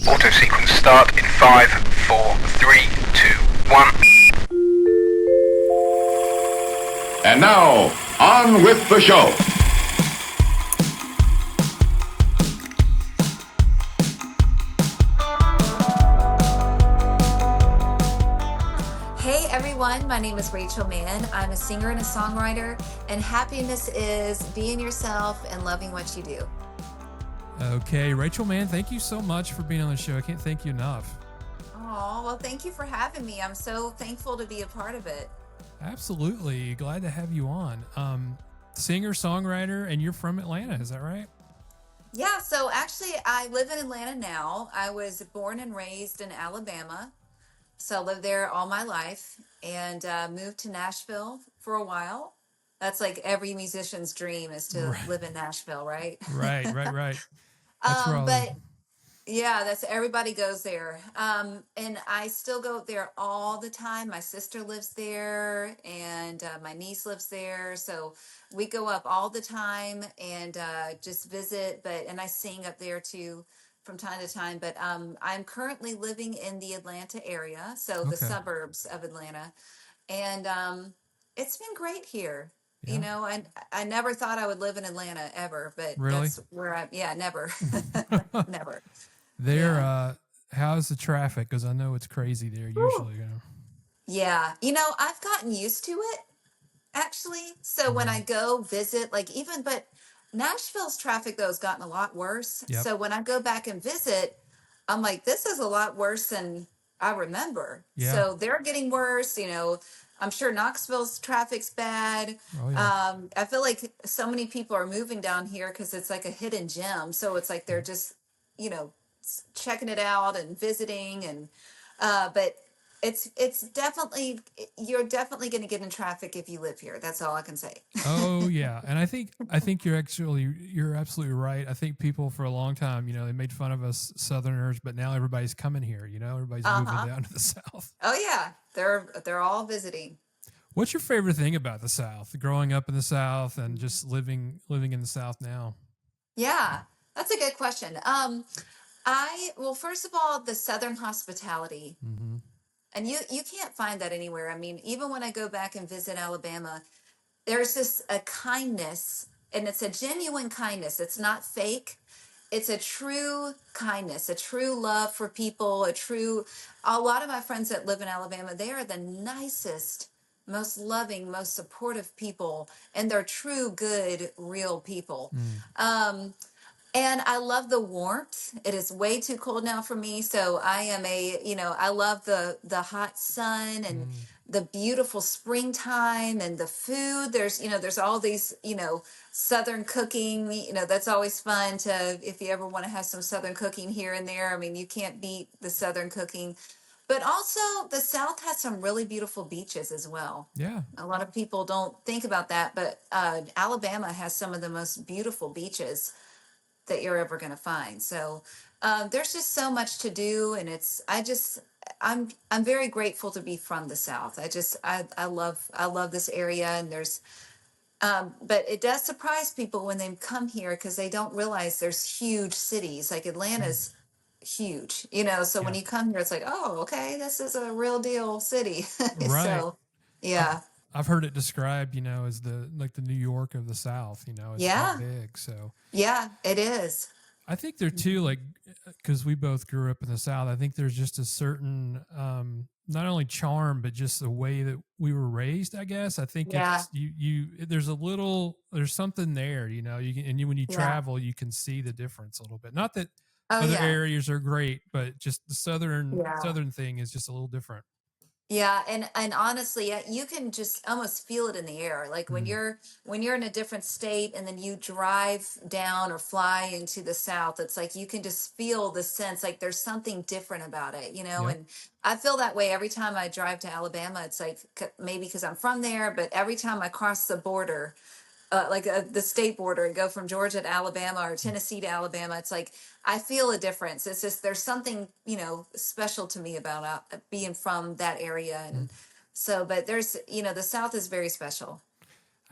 Auto sequence start in 5, 4, 3, 2, 1. And now, on with the show. Hey everyone, my name is Rachael Mann. I'm a singer and a songwriter, and happiness is being yourself and loving what you do. Okay, Rachael Mann, thank you so much for being on the show. I can't thank you enough. Oh, well, thank you for having me. I'm so thankful to be a part of it. Absolutely. Glad to have you on. Singer, songwriter, and you're from Atlanta, is that right? Yeah, so actually, I live in Atlanta now. I was born and raised in Alabama, so I lived there all my life and moved to Nashville for a while. That's like every musician's dream is to Right. live in Nashville, right? Right. That's where But yeah, that's everybody goes there. And I still go there all the time. My sister lives there and my niece lives there. So we go up all the time and just visit, and I sing up there too from time to time. But I'm currently living in the Atlanta area, so the Okay. suburbs of Atlanta. And it's been great here. You Yeah. know, I never thought I would live in Atlanta ever, but Really? that's where never, never. There, Yeah. how's the traffic? Because I know it's crazy there Whew. usually, Yeah. I've gotten used to it actually. So when I Mhm. go visit, but Nashville's traffic though has gotten a lot worse. Yep. So when I go back and visit, I'm like, this is a lot worse than I remember. Yeah. So they're getting worse. I'm sure Knoxville's traffic's bad. Oh, yeah. I feel like so many people are moving down here because it's like a hidden gem. So it's like they're just, you know, checking it out and visiting but it's definitely, you're definitely going to get in traffic if you live here. That's all I can say. Oh yeah, and I think you're absolutely right. I think people for a long time, they made fun of us Southerners, but now everybody's coming here. Everybody's moving Uh-huh. down to the South. Oh yeah, they're all visiting. What's your favorite thing about the South? Growing up in the South and just living in the South now. Yeah, that's a good question. I well, first of all, the Southern hospitality, Mm-hmm. and you can't find that anywhere. I mean, even when I go back and visit Alabama, there's this a kindness, and it's a genuine kindness. It's not fake. It's a true kindness, a true love for people, a lot of my friends that live in Alabama, they are the nicest, most loving, most supportive people, and they're true, good, real people. Mm. Um, and I love the warmth. It is way too cold now for me. So I love the hot sun and Mm. the beautiful springtime and the food. There's all these, Southern cooking, that's always fun if you ever want to have some Southern cooking here and there. I mean, you can't beat the Southern cooking. But also the South has some really beautiful beaches as well. Yeah. A lot of people don't think about that, but Alabama has some of the most beautiful beaches that you're ever going to find. So there's just so much to do, and I'm very grateful to be from the South. I love this area, and but it does surprise people when they come here because they don't realize there's huge cities like Mm. Atlanta's huge. So when Yeah. you come here, it's like, oh, okay, this is a real deal city. Right. So I've yeah, I've heard it described, as the New York of the South. It's that yeah, big. So yeah, it is. I think there too, like, because we both grew up in the South. I think there's just a certain, not only charm, but just the way that we were raised. I guess I think Yeah, it's there's something there. When you yeah. travel, you can see the difference a little bit. Not that Oh other yeah. areas are great, but just the Yeah. southern thing is just a little different. Yeah, and honestly, you can just almost feel it in the air. Like when Mm. you're in a different state and then you drive down or fly into the South, it's like you can just feel the sense like there's something different about it. Yep. And I feel that way every time I drive to Alabama. It's like maybe because I'm from there, but every time I cross the border, the state border and go from Georgia to Alabama or Tennessee to Alabama, it's like I feel a difference. It's just there's something special to me about being from that area, Mm. and so. But there's the South is very special.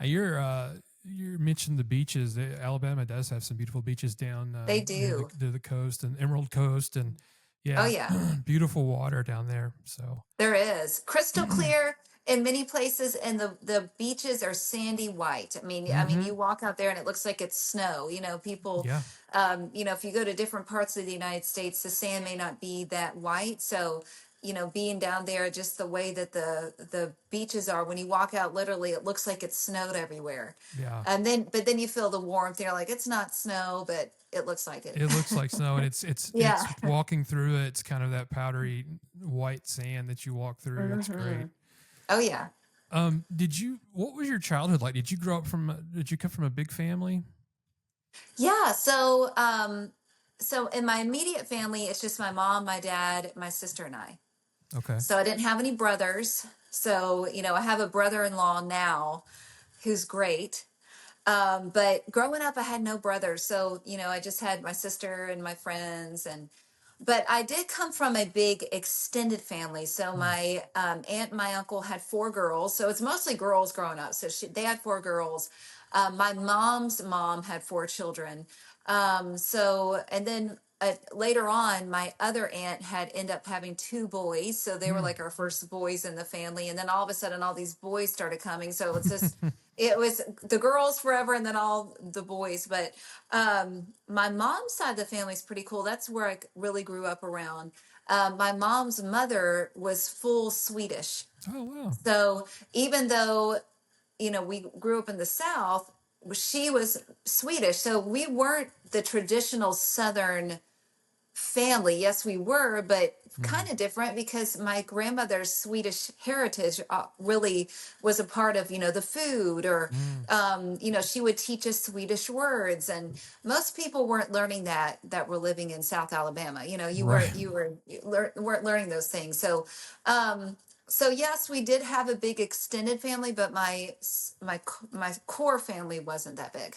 You mentioned the beaches. Alabama does have some beautiful beaches down They near do. the coast and Emerald Coast, and Oh Yeah. yeah. Beautiful water down there. So, There is crystal clear in many places, and the beaches are sandy white. I mean, hmm you walk out there and it looks like it's snow. People, yeah. if you go to different parts of the United States, the sand may not be that white. So, being down there, just the way that the beaches are, when you walk out, literally, it looks like it's snowed everywhere. Yeah. But then you feel the warmth. You're like, it's not snow, but it looks like it. It looks like snow, and it's Yeah. walking through it. It's kind of that powdery white sand that you walk through. It's great. Oh yeah. What was your childhood like? Did you come from a big family? Yeah. So in my immediate family, it's just my mom, my dad, my sister, and I. Okay. So I didn't have any brothers. So, I have a brother-in-law now who's great. But growing up, I had no brothers. So, I just had my sister and my friends. But I did come from a big extended family. So Mm. my aunt and my uncle had four girls. So it's mostly girls growing up. So they had four girls. My mom's mom had four children. And then later on, my other aunt had ended up having two boys. So they were Mm. like our first boys in the family. And then all of a sudden, all these boys started coming. So it was the girls forever and then all the boys. But my mom's side of the family is pretty cool. That's where I really grew up around. My mom's mother was full Swedish. Oh wow. So even though, we grew up in the South, she was Swedish. So we weren't the traditional Southern family. Yes, we were, but Mm. kind of different because my grandmother's Swedish heritage really was a part of, the food, or, Mm. she would teach us Swedish words. And most people weren't learning that were living in South Alabama. Right. Weren't learning those things. So yes, we did have a big extended family, but my core family wasn't that big.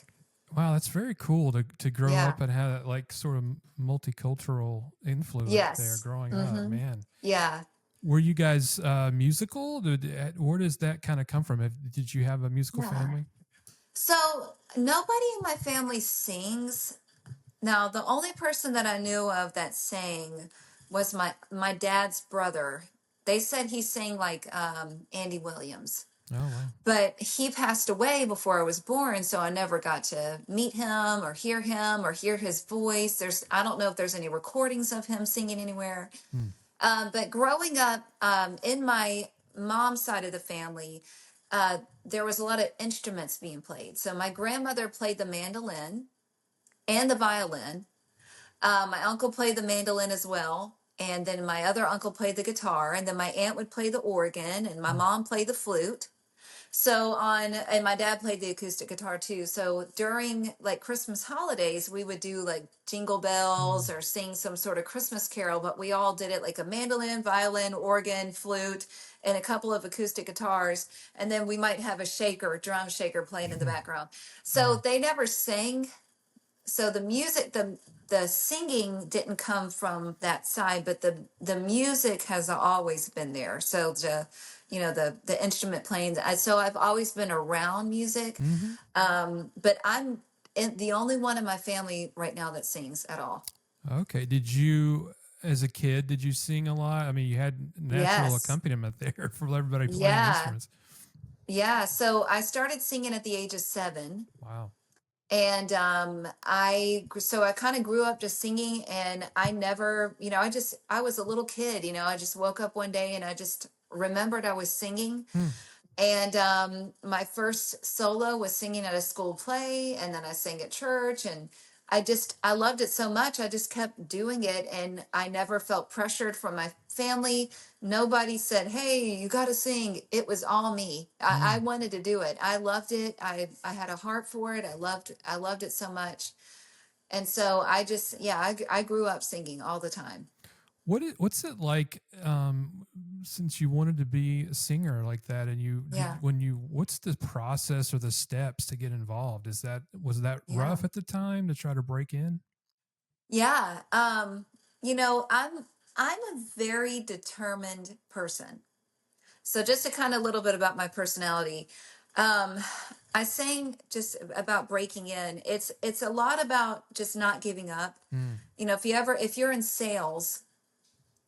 Wow, that's very cool to grow Yeah. up and have that like sort of multicultural influence there Yes. growing up. Mm-hmm. Man, Yeah. were you guys musical? Where does that kind of come from? Did you have a musical Yeah. family? So nobody in my family sings. Now, the only person that I knew of that sang was my dad's brother. They said he sang like Andy Williams, Oh wow. but he passed away before I was born, so I never got to meet him or hear his voice. I don't know if there's any recordings of him singing anywhere. Hmm. But growing up in my mom's side of the family, there was a lot of instruments being played. So my grandmother played the mandolin and the violin. My uncle played the mandolin as well. And then my other uncle played the guitar. And then my aunt would play the organ. And my Hmm. mom played the flute. And my dad played the acoustic guitar too. So during like Christmas holidays, we would do like jingle bells Hmm. or sing some sort of Christmas carol, but we all did it like a mandolin, violin, organ, flute, and a couple of acoustic guitars. And then we might have a shaker, drum shaker playing in the background. So Wow. they never sang. So the singing didn't come from that side, but the music has always been there. So the instrument playing. So I've always been around music, Hmm. but I'm the only one in my family right now that sings at all. Okay. Did you, as a kid, did you sing a lot? I mean, you had natural Yes. accompaniment there for everybody playing Yeah. instruments. Yeah. So I started singing at the age of 7. Wow. And I kind of grew up just singing, and I never, I was a little kid, I just woke up one day and I just remembered I was singing. Hmm. And my first solo was singing at a school play, and then I sang at church, and I loved it so much. I just kept doing it, and I never felt pressured from my family. Nobody said, "Hey, you got to sing." It was all me. I Hmm. wanted to do it. I loved it. I had a heart for it. I loved it so much. And so I grew up singing all the time. What's it like since you wanted to be a singer like that, and Yeah. what's the process or the steps to get involved? Was that Yeah. rough at the time to try to break in? Yeah. I'm a very determined person. So just a kind of little bit about my personality. Um, I sang just about breaking in. It's a lot about just not giving up. Mm. If you're in sales,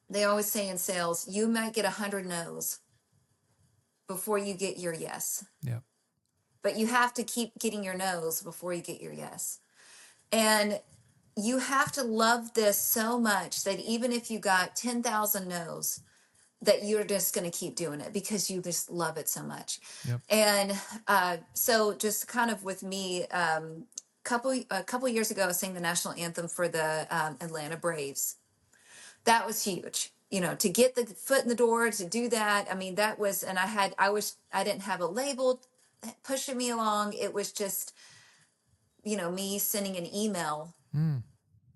they always say in sales, you might get 100 no's before you get your yes. Yeah. But you have to keep getting your no's before you get your yes. And you have to love this so much that even if you got 10,000 no's, that you're just going to keep doing it because you just love it so much. Yep. And so just kind of with me, a couple years ago, I sang the national anthem for the Atlanta Braves. That was huge, to get the foot in the door, to do that. I mean, that was, and I didn't have a label pushing me along. It was just, me sending an email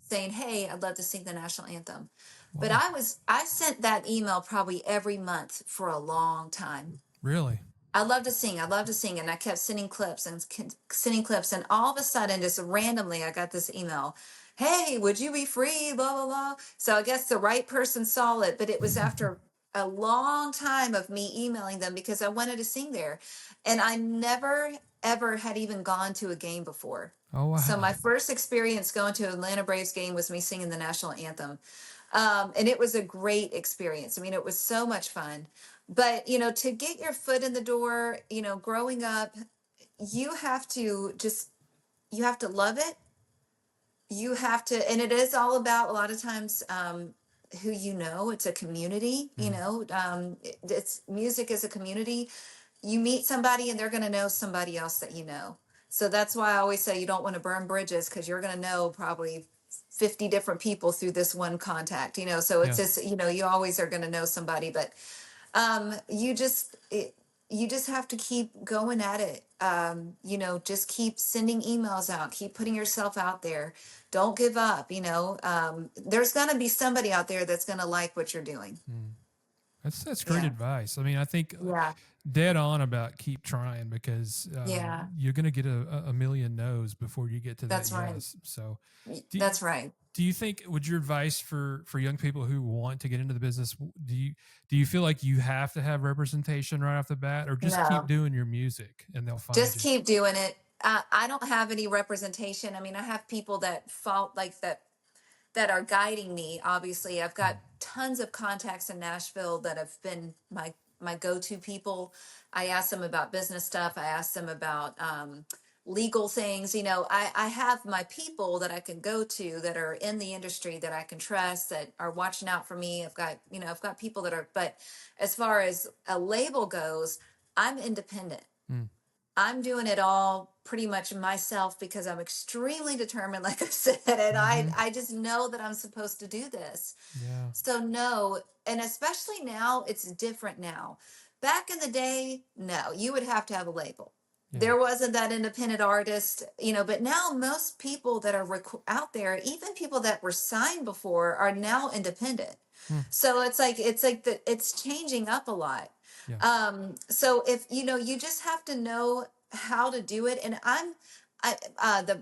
saying, hey, I'd love to sing the national anthem. But Wow. I sent that email probably every month for a long time. Really? I love to sing. I love to sing. And I kept sending clips and sending clips. And all of a sudden, just randomly, I got this email. Hey, would you be free? Blah, blah, blah. So I guess the right person saw it, but it was after a long time of me emailing them because I wanted to sing there. And I never, ever had even gone to a game before. Oh, wow. So my first experience going to an Atlanta Braves game was me singing the national anthem. And it was a great experience. I mean, it was so much fun. But, to get your foot in the door, growing up, you have to love it. You have to, and it is all about a lot of times who it's a community, it's music is a community. You meet somebody and they're going to know somebody else that you know. So that's why I always say you don't want to burn bridges because you're going to know probably 50 different people through this one contact, so it's just, you always are going to know somebody, but you just have to keep going at it. Just keep sending emails out, keep putting yourself out there. Don't give up. There's going to be somebody out there that's going to like what you're doing. That's great advice. I mean, I think dead on about keep trying because you're going to get a million no's before you get to that yes. So that's right. Do you think, would your advice for young people who want to get into the business, do you feel like you have to have representation right off the bat, or just keep doing your music and they'll find just you? Keep doing it. I don't have any representation. I mean, I have people that that are guiding me. Obviously, I've got tons of contacts in Nashville that have been my go-to people. I ask them about business stuff. I ask them about legal things. I have my people that I can go to that are in the industry that I can trust, that are watching out for me. I've got people that are, but as far as a label goes, I'm independent. I'm doing it all pretty much myself because I'm extremely determined, like I said, and I just know that I'm supposed to do this. Yeah. So no, and especially now, it's different now. Back in the day, no, you would have to have a label. Yeah. There wasn't that independent artist, but now most people that are out there, even people that were signed before, are now independent. So it's changing up a lot. Yeah. So if you just have to know how to do it. And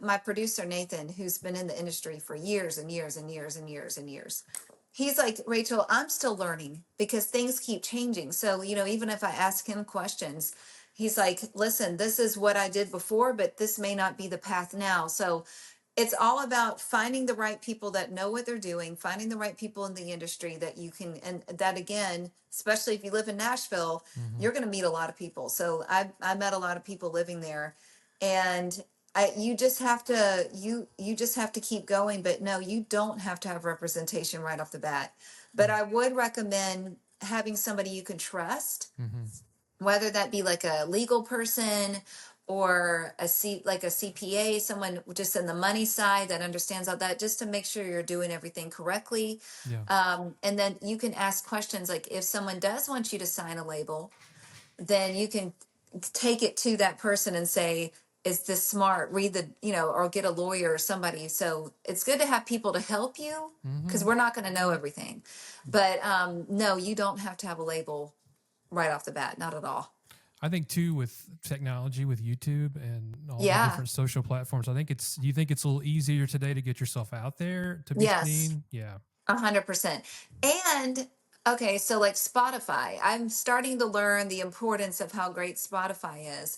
my producer Nathan, who's been in the industry for years and years and years and years and years, he's like, Rachel, I'm still learning because things keep changing. So even if I ask him questions, he's like, listen, this is what I did before, but this may not be the path now. So it's all about finding the right people that know what they're doing, finding the right people in the industry that you can, and that again, especially if you live in Nashville, you're going to meet a lot of people. So I met a lot of people living there, and you just have to, you just have to keep going. But no, you don't have to have representation right off the bat. But I would recommend having somebody you can trust, whether that be like a legal person or like a CPA, someone just in the money side that understands all that, just to make sure you're doing everything correctly. Yeah. And then you can ask questions like, if someone does want you to sign a label, then you can take it to that person and say, is this smart? Read or get a lawyer or somebody. So it's good to have people to help you because we're not going to know everything. But no, you don't have to have a label right off the bat. Not at all. I think too, with technology, with YouTube and all the different social platforms, do you think it's a little easier today to get yourself out there to be seen? Yeah. 100%. And okay, so like Spotify, I'm starting to learn the importance of how great Spotify is.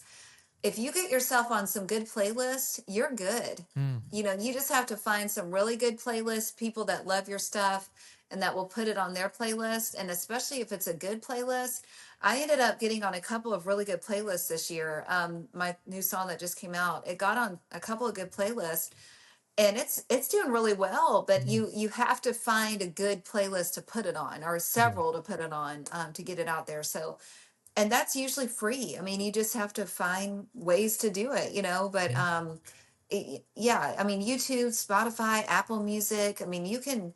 if you get yourself on some good playlists, you're good. You know, you just have to find some really good playlists, people that love your stuff and that will put it on their playlist. And especially if it's a good playlist, I ended up getting on a couple of really good playlists this year. My new song that just came out, it got on a couple of good playlists, and it's doing really well. But you have to find a good playlist to put it on, or several to put it on, to get it out there. So, and that's usually free. I mean, you just have to find ways to do it, you know. But yeah, I mean, YouTube, Spotify, Apple Music. I mean, you can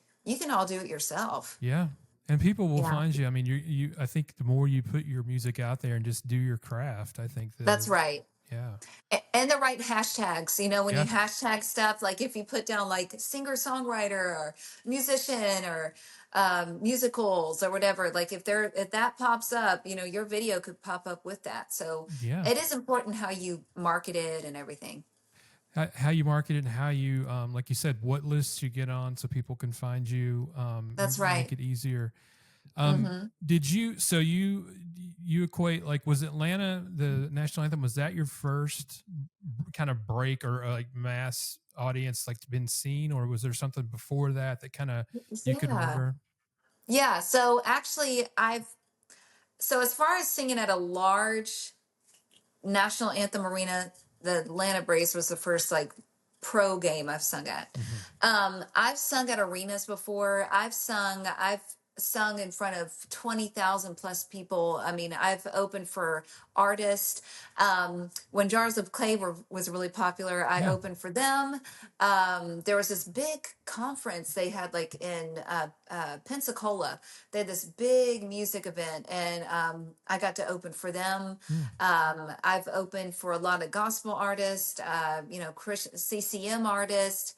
all do it yourself. Yeah. And people will find you. I mean, you. I think the more you put your music out there and just do your craft, I think That's right. Yeah. And the right hashtags, you know, when you hashtag stuff, like if you put down like singer-songwriter or musician or musicals or whatever, like if that pops up, you know, your video could pop up with that. So it is important how you market it and everything. How you market it and how you, like you said, what lists you get on so people can find you. That's right. Make it easier. Did you, so you equate, like, was Atlanta, the national anthem, was that your first kind of break or like mass audience, like been seen, or was there something before that kind of you could remember? Yeah. So actually so as far as singing at a large national anthem arena, the Atlanta Braves was the first like pro game I've sung at. I've sung at arenas before. I've sung in front of 20,000 plus people. I mean, I've opened for artists. When Jars of Clay was really popular, I opened for them. There was this big conference they had like in Pensacola. They had this big music event, and I got to open for them. I've opened for a lot of gospel artists, you know, CCM artists.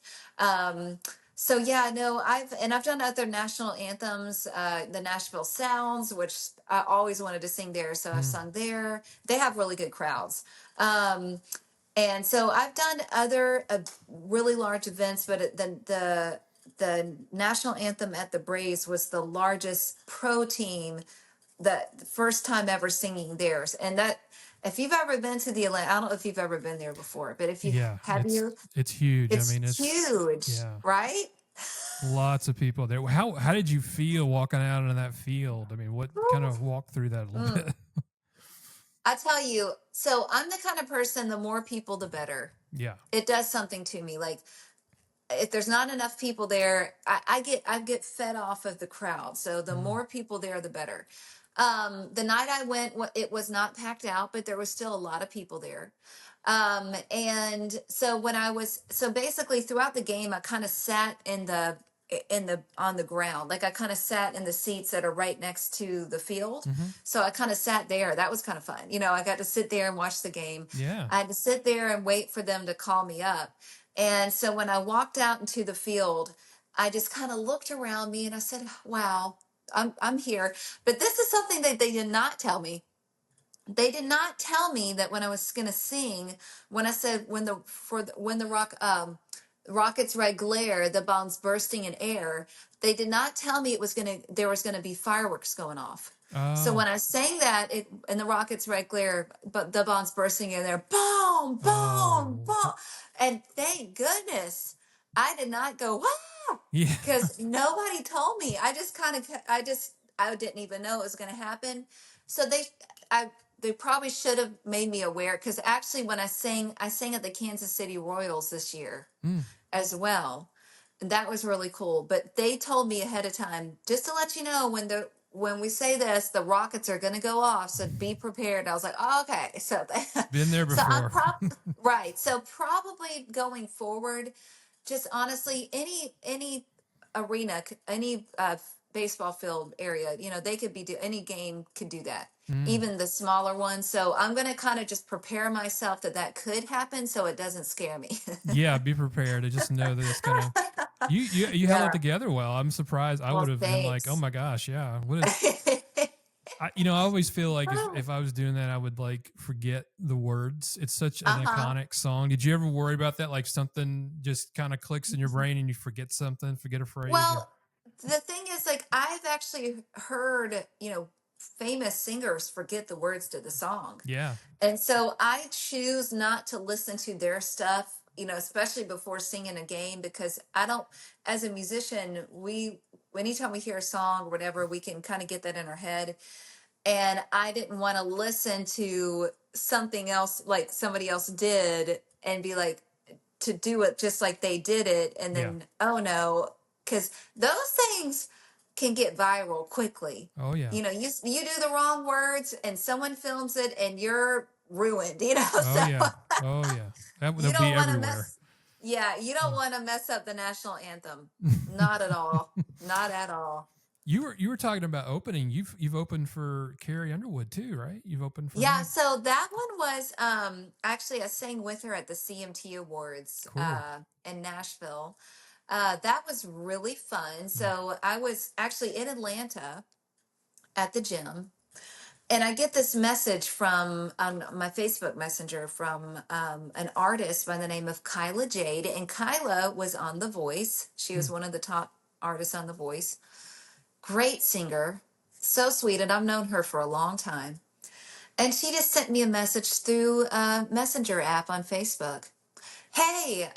So yeah, no, I've done other national anthems, the Nashville Sounds, which I always wanted to sing there, so I've sung there. They have really good crowds, and so I've done other really large events. But the national anthem at the Braves was the largest pro team, the first time ever singing theirs, and that. If you've ever been to the Atlanta, I don't know if you've ever been there before, but if you it's huge. It's I mean, it's huge, right? Lots of people there. How did you feel walking out in that field? I mean, what kind of walk through that a little bit? I tell you, so I'm the kind of person, the more people, the better. Yeah. It does something to me. Like if there's not enough people there, I get fed off of the crowd. So the more people there, the better. The night I went, it was not packed out, but there was still a lot of people there. And so basically throughout the game, I kind of sat on the ground. Like I kind of sat in the seats that are right next to the field. So I kind of sat there. That was kind of fun. You know, I got to sit there and watch the game. Yeah. I had to sit there and wait for them to call me up. And so when I walked out into the field, I just kind of looked around me and I said, wow, I'm here. But this is something that they did not tell me. They did not tell me that when I was going to sing, when I said when the rockets red glare, the bombs bursting in air, they did not tell me there was gonna be fireworks going off. So when I sang that, and the rockets red glare, but the bombs bursting in there, boom, boom, boom, and thank goodness I did not go wow, because nobody told me. I didn't even know it was going to happen. So they probably should have made me aware, because actually when I sang at the Kansas City Royals this year as well. And that was really cool. But they told me ahead of time, just to let you know, when we say this, the rockets are going to go off. So be prepared. I was like, oh, okay. So been there before. Right. So probably going forward, just honestly, any arena, any baseball field area, you know, they could any game could do that, even the smaller ones. So I'm going to kind of just prepare myself that could happen, so it doesn't scare me. Yeah, be prepared to just know that it's gonna. You held it together well. I'm surprised. I would have been like, oh my gosh, yeah. I always feel like if I was doing that, I would like forget the words. It's such an iconic song. Did you ever worry about that? Like something just kind of clicks in your brain and you forget something, forget a phrase? Well, the thing is, like, I've actually heard, famous singers forget the words to the song. Yeah. And so I choose not to listen to their stuff, especially before singing a game, because I don't, as a musician, anytime we hear a song or whatever, we can kind of get that in our head. And I didn't want to listen to something else like somebody else did and be like, to do it just like they did it. And then, oh no, because those things can get viral quickly. Oh yeah. You do the wrong words and someone films it and you're ruined, Oh yeah. Oh yeah. That would be everywhere. You don't want to mess up the national anthem. Not at all. Not at all. You were talking about opening. You've opened for Carrie Underwood too, right? You've opened for Yeah, her? so that one was actually I sang with her at the CMT Awards Cool. in Nashville. That was really fun. So I was actually in Atlanta at the gym, and I get this message from on my Facebook Messenger from an artist by the name of Kyla Jade, and Kyla was on The Voice. She was one of the top artists on The Voice. Great singer, so sweet, and I've known her for a long time. And she just sent me a message through a messenger app on Facebook. Hey,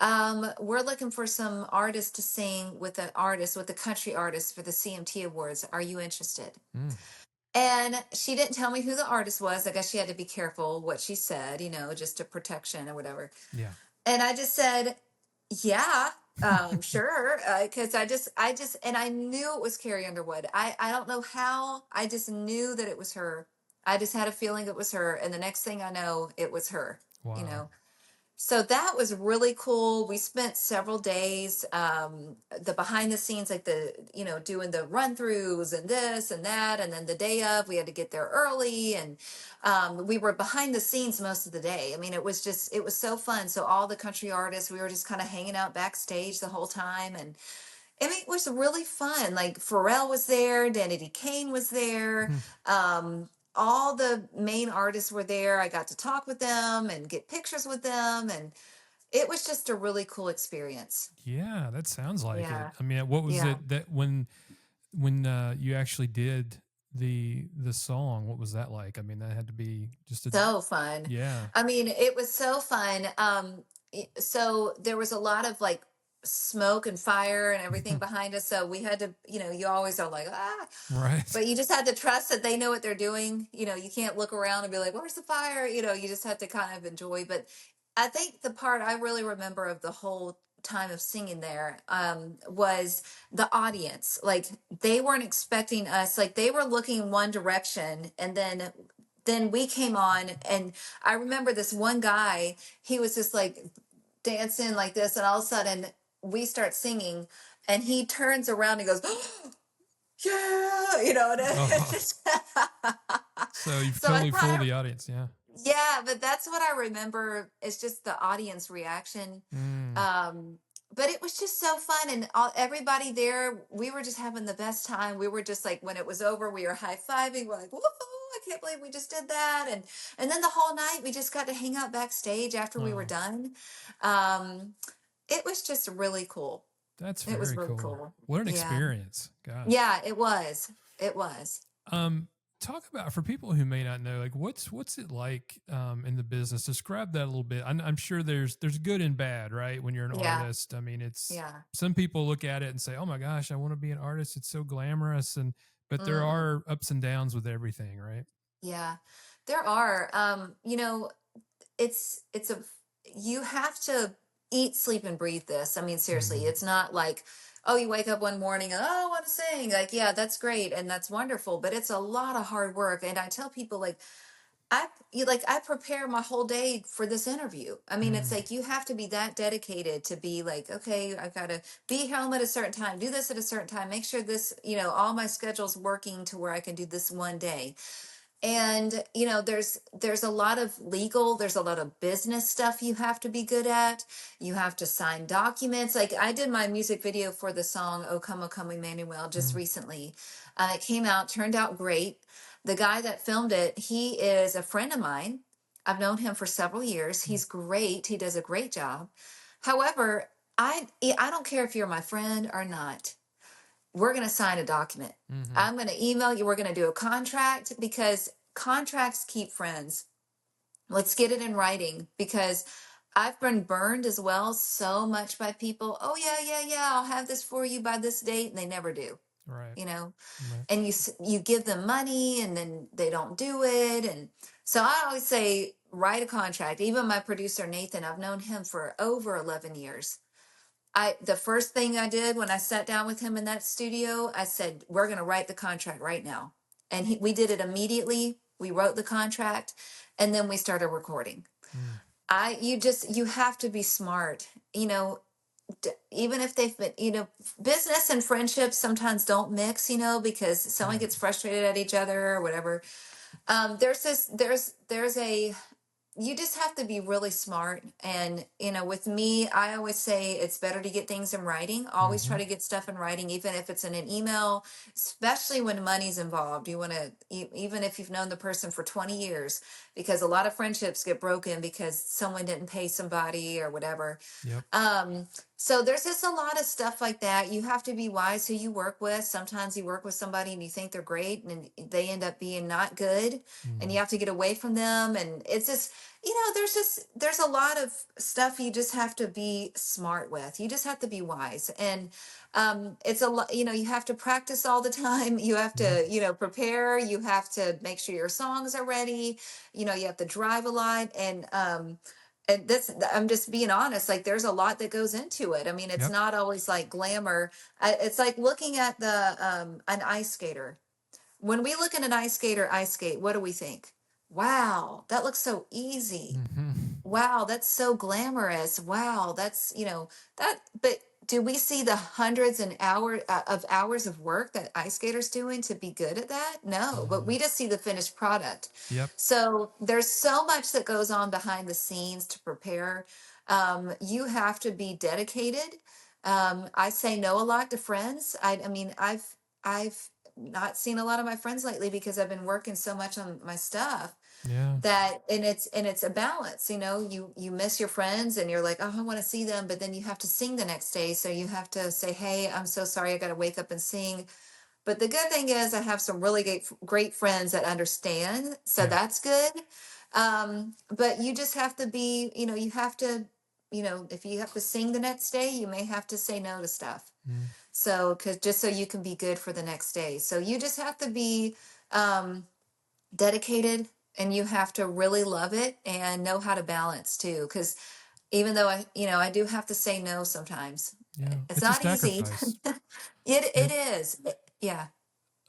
we're looking for some artists to sing with the country artist for the CMT Awards. Are you interested? And she didn't tell me who the artist was. I guess she had to be careful what she said, just a protection or whatever. Yeah. And I just said, yeah, sure. Cause and I knew it was Carrie Underwood. I don't know how, I just knew that it was her. I just had a feeling it was her. And the next thing I know, it was her, Wow. So that was really cool. We spent several days, the behind the scenes, like doing the run throughs and this and that. And then the day of, we had to get there early, and we were behind the scenes most of the day. I mean, it was so fun. So all the country artists, we were just kind of hanging out backstage the whole time. And I mean, it was really fun. Like Pharrell was there, Danity Kane was there. All the main artists were there. I got to talk with them and get pictures with them, and it was just a really cool experience. Yeah, that sounds like it. Yeah. I mean, what was Yeah. it that when you actually did the song, what was that like? I mean, that had to be just So fun. Yeah. I mean, it was so fun. So there was a lot of like smoke and fire and everything behind us. So we had to, you always are like, Right. but you just had to trust that they know what they're doing. You can't look around and be like, where's the fire? You just have to kind of enjoy. But I think the part I really remember of the whole time of singing there was the audience. Like they weren't expecting us, like they were looking in one direction, and then we came on, and I remember this one guy, he was just like dancing like this, and all of a sudden we start singing, and he turns around and goes, yeah, and it's just so you've totally fooled the audience. Yeah, but that's what I remember. It's just the audience reaction. But it was just so fun, and everybody there, we were just having the best time. We were just like, when it was over, we were high-fiving. We're like, woohoo, I can't believe we just did that. And then the whole night, we just got to hang out backstage after we were done. It was just really cool. That's It was very really cool. cool. What an Yeah. experience. Gosh. Yeah, it was. It was. Talk about, for people who may not know, like what's it like in the business? Describe that a little bit. I'm sure there's good and bad, right? When you're an artist, I mean, it's some people look at it and say, "Oh my gosh, I want to be an artist. It's so glamorous," but there are ups and downs with everything, right? Yeah, there are. It's you have to eat, sleep, and breathe this. I mean, seriously, it's not like, oh, you wake up one morning, oh, I want to sing. Like, yeah, that's great and that's wonderful, but it's a lot of hard work. And I tell people, like, I prepare my whole day for this interview. I mean, it's like you have to be that dedicated to be like, okay, I've got to be home at a certain time, do this at a certain time, make sure this, all my schedule's working to where I can do this one day. And there's a lot of legal, there's a lot of business stuff you have to be good at. You have to sign documents. Like I did my music video for the song "O Come Emmanuel" just recently. It came out, turned out great. The guy that filmed it, he is a friend of mine. I've known him for several years. He's great. He does a great job. However, I don't care if you're my friend or not. we're going to sign a document. Mm-hmm. I'm going to email you. We're going to do a contract, because contracts keep friends. Let's get it in writing, because I've been burned as well so much by people. Oh yeah, I'll have this for you by this date, and they never do. Right. Right. And you give them money, and then they don't do it. And so I always say, write a contract. Even my producer Nathan, I've known him for over 11 years. The first thing I did when I sat down with him in that studio, I said, we're going to write the contract right now. And we did it immediately. We wrote the contract, and then we started recording. You have to be smart, even if they've been, business and friendships sometimes don't mix, because someone gets frustrated at each other or whatever. You just have to be really smart. And, with me, I always say it's better to get things in writing. Always try to get stuff in writing, even if it's in an email, especially when money's involved. You want to, even if you've known the person for 20 years, because a lot of friendships get broken because someone didn't pay somebody or whatever. Yep. So there's just a lot of stuff like that. You have to be wise who you work with. Sometimes you work with somebody and you think they're great, and they end up being not good, and you have to get away from them. And it's just, there's a lot of stuff you just have to be smart with. You just have to be wise. And it's a lot, you have to practice all the time. You have to, prepare. You have to make sure your songs are ready. You have to drive a lot. And this, I'm just being honest, like there's a lot that goes into it. I mean, it's not always like glamour. It's like looking at an ice skater. When we look at an ice skater ice skate, what do we think? Wow, that looks so easy. Wow, that's so glamorous. Wow, that's, but do we see the hundreds of hours of work that ice skaters doing to be good at that? No, but we just see the finished product. Yep. So there's so much that goes on behind the scenes to prepare. You have to be dedicated. I say no a lot to friends. I mean, I've not seen a lot of my friends lately because I've been working so much on my stuff. Yeah. And it's a balance. You miss your friends and you're like, oh, I want to see them, but then you have to sing the next day, so you have to say, hey, I'm so sorry, I got to wake up and sing. But the good thing is I have some really great friends that understand, so that's good. But you just have to be, you have to, if you have to sing the next day, you may have to say no to stuff. So just so you can be good for the next day. So you just have to be dedicated, and you have to really love it and know how to balance too. Because even though I do have to say no sometimes. Yeah. It's not easy. It is. Yeah.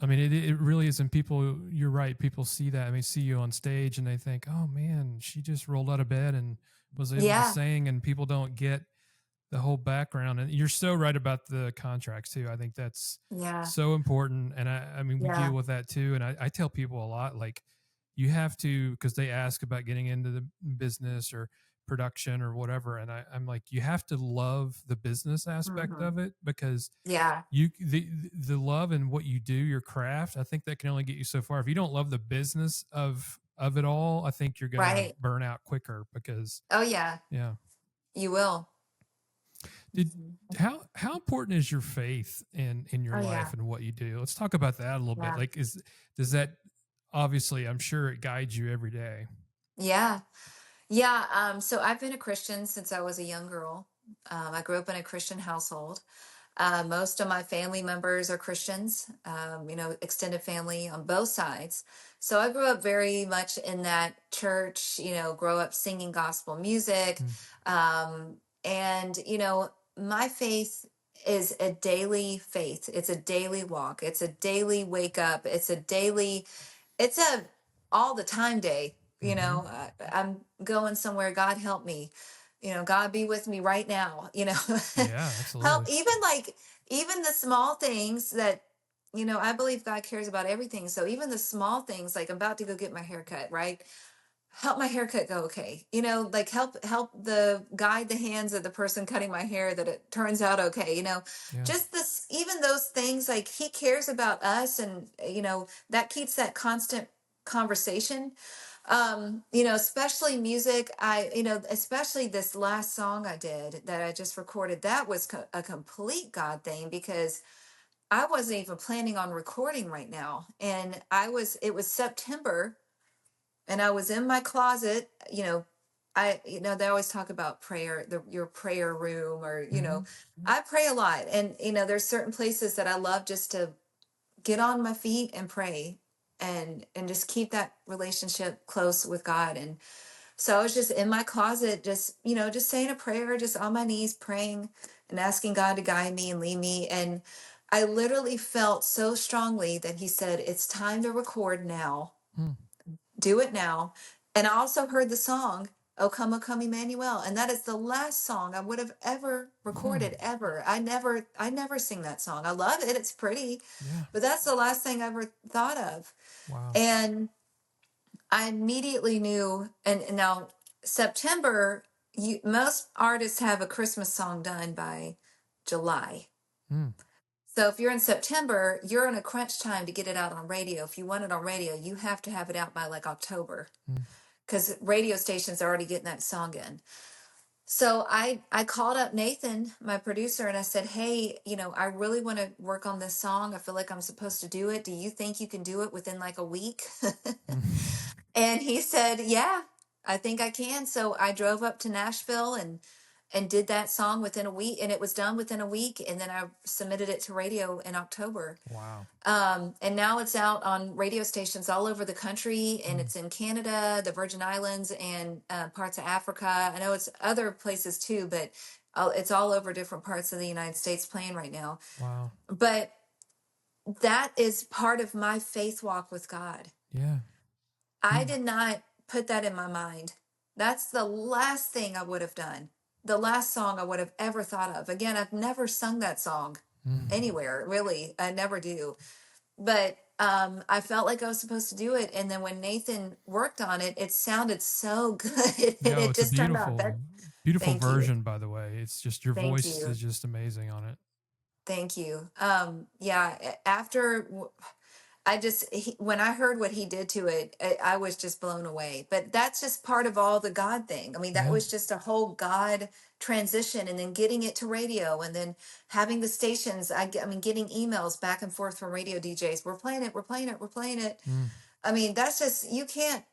I mean, it really is. And people, you're right. People see that. I mean, see you on stage and they think, oh man, she just rolled out of bed and was able to sing, and people don't get the whole background. And you're so right about the contracts too. I think that's so important. And I mean, we deal with that too. And I tell people a lot, like, you have to, because they ask about getting into the business or production or whatever. And I'm like, you have to love the business aspect of it, because the love and what you do, your craft, I think that can only get you so far. If you don't love the business of it all, I think you're going to burn out quicker, because you will. How important is your faith in your life and what you do? Let's talk about that a little bit. Like, does that, obviously, I'm sure it guides you every day. Yeah. So I've been a Christian since I was a young girl. I grew up in a Christian household. Most of my family members are Christians, extended family on both sides. So I grew up very much in that church, grow up singing gospel music. And, my faith is a daily faith. It's a daily walk. It's a daily wake up. It's a all the time day. I'm going somewhere. God help me. God be with me right now. Yeah, absolutely. Help, even the small things that, I believe God cares about everything. So even the small things, like I'm about to go get my hair cut, right? Help my haircut go okay. Help guide the hands of the person cutting my hair that it turns out okay. Just this, even those things, like he cares about us, and that keeps that constant conversation. Especially music. Especially this last song I did that I just recorded, that was a complete God thing, because I wasn't even planning on recording right now. And it was September, and I was in my closet, they always talk about prayer, your prayer room, or, I pray a lot. And, there's certain places that I love just to get on my feet and pray and just keep that relationship close with God. And so I was just in my closet, just saying a prayer, just on my knees, praying and asking God to guide me and lead me. And I literally felt so strongly that he said, it's time to record now. Do it now. And I also heard the song, O Come Emmanuel. And that is the last song I would have ever recorded ever. I never sing that song. I love it. It's pretty, but that's the last thing I ever thought of. Wow. And I immediately knew, and now September, most artists have a Christmas song done by July. So if you're in September, you're in a crunch time to get it out on radio. If you want it on radio, you have to have it out by like October, because radio stations are already getting that song in. So I called up Nathan, my producer, and I said, hey, I really want to work on this song. I feel like I'm supposed to do it. Do you think you can do it within like a week? And he said, yeah, I think I can. So I drove up to Nashville and did that song within a week, and it was done within a week. And then I submitted it to radio in October. Wow. And now it's out on radio stations all over the country, and it's in Canada, the Virgin Islands, and parts of Africa. I know it's other places too, but it's all over different parts of the United States playing right now. Wow. But that is part of my faith walk with God. Yeah. I did not put that in my mind. That's the last thing I would have done. The last song I would have ever thought of. Again, I've never sung that song anywhere, really. I never do. But I felt like I was supposed to do it. And then when Nathan worked on it, it sounded so good. And it it's just a turned out beautiful Thank version, you. by the way. It's just your Thank voice you. is just amazing on it. Thank you. After when I heard what he did to it, I was just blown away. But that's just part of all the God thing. I mean, that was just a whole God transition, and then getting it to radio, and then having the stations. Getting emails back and forth from radio DJs. We're playing it. We're playing it. We're playing it. I mean, that's just, you can't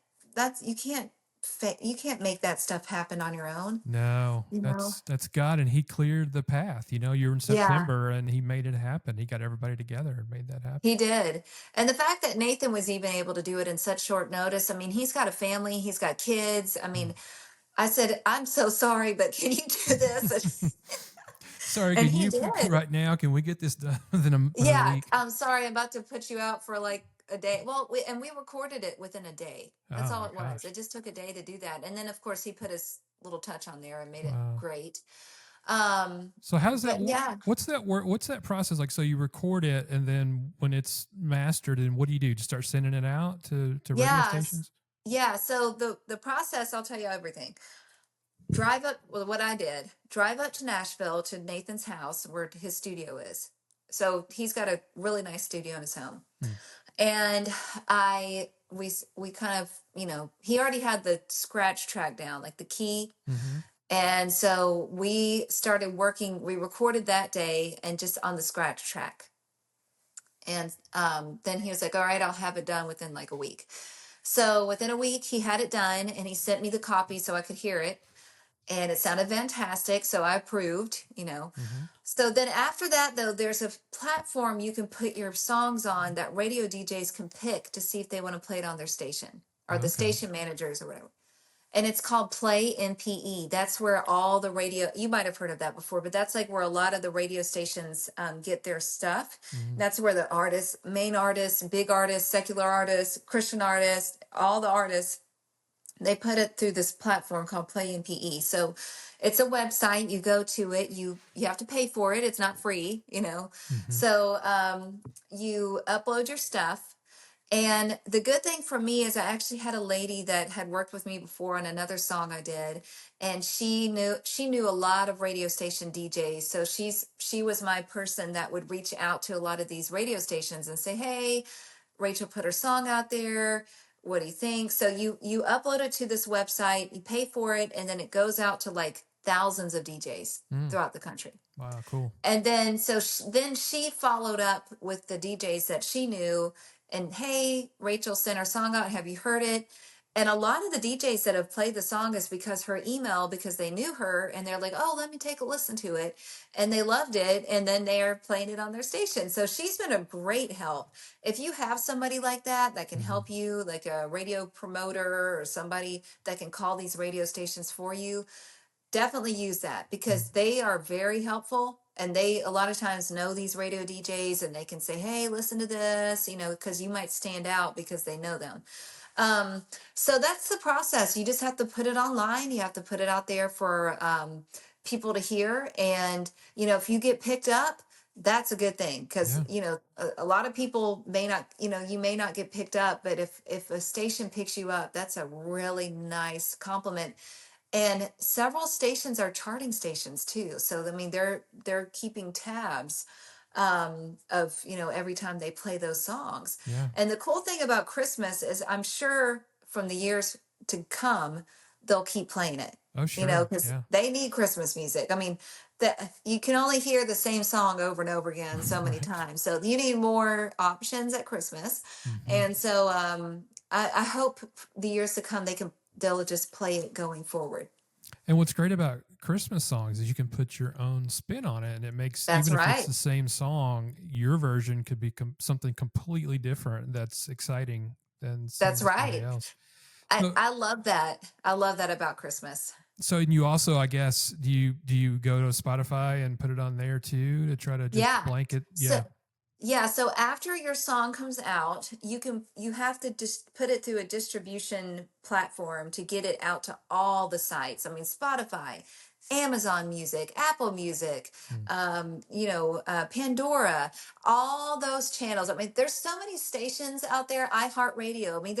make that stuff happen on your own. No, that's God, and he cleared the path. You're in September and he made it happen. He got everybody together and made that happen. He did. And the fact that Nathan was even able to do it in such short notice, I mean, he's got a family, he's got kids. I mean, I said, I'm so sorry, but can you do this? Sorry, and can you did. right now? Can we get this done within a week? I'm sorry, I'm about to put you out for like a day. Well, we recorded it within a day. That's all it was. It just took a day to do that. And then of course he put his little touch on there and made it great. So how does that what's that work? What's that process like? So you record it, and then when it's mastered, and what do you do? Just start sending it out to radio stations? Yeah. So the process, I'll tell you everything. What I did, drive up to Nashville to Nathan's house where his studio is. So he's got a really nice studio in his home. And we kind of, he already had the scratch track down, like the key. And so we started working, we recorded that day and just on the scratch track. And then he was like, all right, I'll have it done within like a week. So within a week he had it done, and he sent me the copy so I could hear it. And it sounded fantastic. So I approved, So then after that, though, there's a platform you can put your songs on that radio DJs can pick to see if they want to play it on their station, or the station managers or whatever. And it's called Play MPE. That's where all the you might have heard of that before, but that's like where a lot of the radio stations get their stuff. That's where the artists, main artists, big artists, secular artists, Christian artists, all the artists, they put it through this platform called Play MPE. So it's a website. You go to it. You have to pay for it. It's not free, So you upload your stuff. And the good thing for me is I actually had a lady that had worked with me before on another song I did. And she knew a lot of radio station DJs. So she was my person that would reach out to a lot of these radio stations and say, hey, Rachel put her song out there. What do you think? So you upload it to this website, you pay for it, and then it goes out to like thousands of DJs throughout the country. Wow, cool. And then then she followed up with the DJs that she knew, and hey, Rachel sent her song out. Have you heard it? And a lot of the DJs that have played the song is because they knew her, and they're like, oh, let me take a listen to it. And they loved it. And then they are playing it on their station. So she's been a great help. If you have somebody like that can help you, like a radio promoter or somebody that can call these radio stations for you, definitely use that, because they are very helpful, and they a lot of times know these radio DJs, and they can say, hey, listen to this, because you might stand out because they know them. So that's the process. You just have to put it online. You have to put it out there for people to hear. And, if you get picked up, that's a good thing, because, a lot of people may not, you may not get picked up, but if a station picks you up, that's a really nice compliment. And several stations are charting stations too. So, I mean, they're keeping tabs of, every time they play those songs. Yeah. And the cool thing about Christmas is, I'm sure from the years to come, they'll keep playing it. Oh, sure. Because they need Christmas music. I mean, you can only hear the same song over and over again so many times. So you need more options at Christmas. And so I hope the years to come, they'll just play it going forward. And what's great about Christmas songs is you can put your own spin on it, and it makes, if it's the same song, your version could be something completely different. That's exciting than somebody else. I love that. I love that about Christmas. So, and you also, I guess, do you go to Spotify and put it on there too to try to just blanket? Yeah. So after your song comes out, you have to just put it through a distribution platform to get it out to all the sites. I mean, Spotify, Amazon Music, Apple Music, Pandora, all those channels. I mean, there's so many stations out there. iHeartRadio. I mean,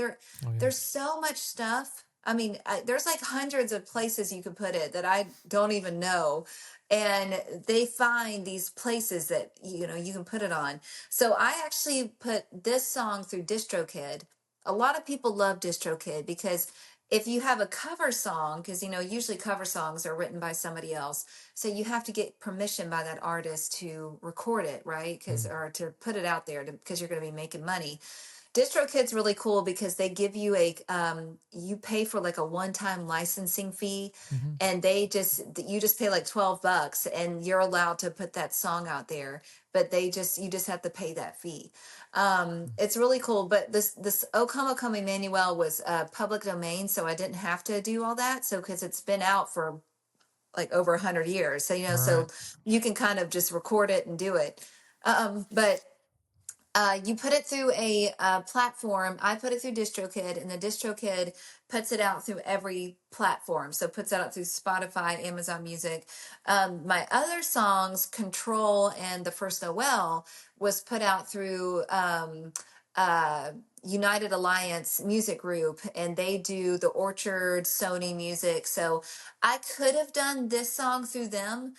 there's so much stuff. I mean, there's like hundreds of places you can put it that I don't even know. And they find these places that, you can put it on. So I actually put this song through DistroKid. A lot of people love DistroKid because if you have a cover song, because, usually cover songs are written by somebody else. So you have to get permission by that artist to record it, right? Or to put it out there because you're going to be making money. DistroKid's really cool because they give you you pay for like a one-time licensing fee, and you just pay like $12 and you're allowed to put that song out there, but you just have to pay that fee. It's really cool. But this O Come, O Come Emmanuel was public domain, so I didn't have to do all that. So, cause it's been out for like over 100 years. So, so you can kind of just record it and do it. But you put it through a platform. I put it through DistroKid, and the DistroKid puts it out through every platform. So it puts it out through Spotify, Amazon Music. My other songs, Control and The First Noel, was put out through United Alliance Music Group, and they do the Orchard, Sony Music. So I could have done this song through them,